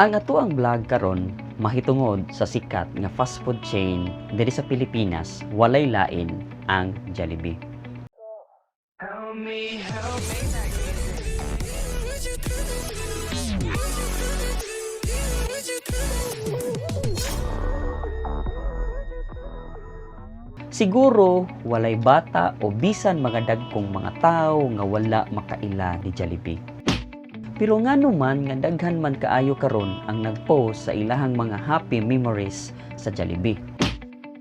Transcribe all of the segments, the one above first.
Ang atuang vlog karon mahitungod sa sikat nga fast food chain diri sa Pilipinas, walay lain ang Jollibee. Siguro walay bata o bisan mga dagkong mga tawo nga wala makaila ni Jollibee. Pero ngano man nga daghan man kaayo karon ang nagpost sa ilahang mga happy memories sa Jollibee.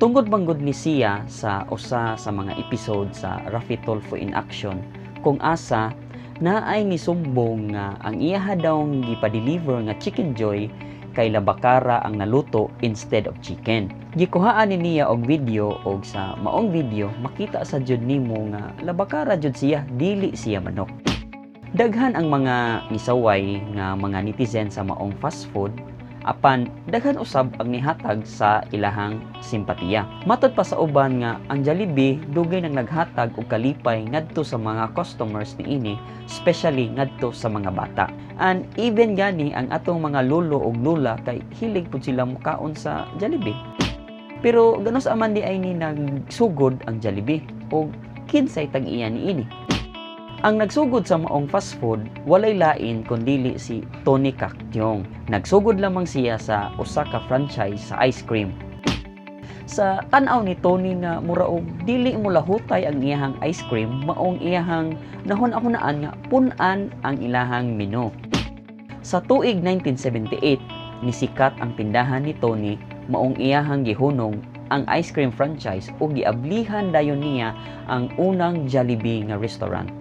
Tungod manggod ni siya sa usa sa mga episode sa Raffy Tulfo in Action kung asa naay ni sumbong nga ang iyaha daw gipa-deliver nga Chicken Joy kay labakara ang naluto instead of chicken. Gikuhaan ni niya og video og sa maong video makita sa jud nimo nga labakara jud siya dili siya manok. Daghan ang mga nisaway nga mga netizen sa maong fast food apan daghan usab ang nihatag sa ilahang simpatiya. Matod pa sa uban nga ang Jollibee dugay nang naghatag og kalipay ngadto sa mga customers niini, especially ngadto sa mga bata. And even gani ang atong mga lolo og lula kay hilig pud sila mukaon sa Jollibee. Pero ganos aman di ay ni nagsugod ang Jollibee og kinsay tag-iya niini. Ang nagsugod sa maong fast food, walay lain kundili si Tony Caktiong. Nagsugod lamang siya sa usa ka franchise sa ice cream. Sa tan-aw ni Tony nga mura og dili mo lahutay ang iyahang ice cream, maong iyahang nahun-ahunaan nga pun-an ang ilahang menu. Sa tuig 1978, nisikat ang tindahan ni Tony, maong iyahang gihunong ang ice cream franchise o giablihan dayon niya ang unang Jollibee nga restaurant.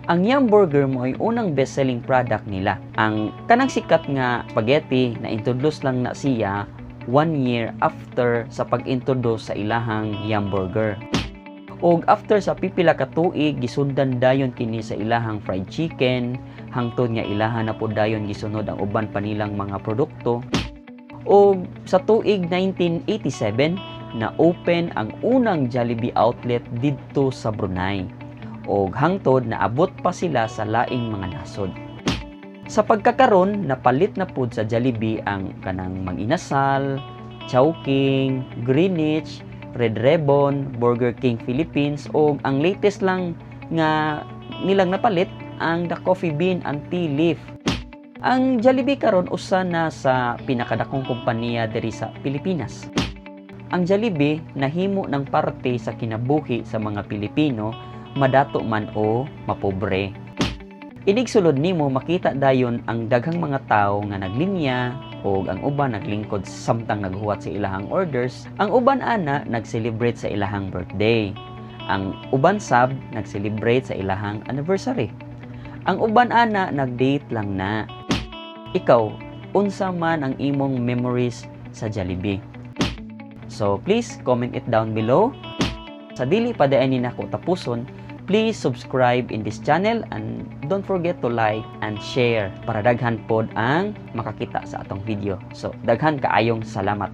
Ang Yum Burger mo ay unang best-selling product nila. Ang kanang sikat nga spaghetti na introduce lang na siya 1 year after sa pag-introduce sa ilahang Yum Burger. Og after sa pipila ka tuig gisundan dayon kini sa ilahang fried chicken, hangtod nga ilahan na po dayon gisunod ang uban pa nilang mga produkto. Og sa tuig 1987 na open ang unang Jollibee outlet didto sa Brunei. Og hangtod naabot pa sila sa laing mga nasod. Sa pagkakaron, napalit na pud sa Jollibee ang kanang Mang-Inasal, Chowking, Greenwich, Red Ribbon, Burger King Philippines og ang latest lang nga nilang napalit ang The Coffee Bean and Tea Leaf. Ang Jollibee karon usa na sa pinakadakong kompanya diri sa Pilipinas. Ang Jollibee nahimo ng parte sa kinabuhi sa mga Pilipino, madato man o mapobre. Inig sulod nimo makita dayon ang daghang mga tawo nga naglinya o ang uban naglingkod samtang naghuwat sa ilahang orders, ang uban ana nag-celebrate sa ilahang birthday. Ang uban sab nag-celebrate sa ilahang anniversary. Ang uban ana nag-date lang na. Ikaw, unsa man ang imong memories sa Jollibee? So please comment it down below. Sa dili pa dayon ni nako tapuson, please subscribe in this channel and don't forget to like and share para daghan pod ang makakita sa atong video. So daghan kaayong salamat.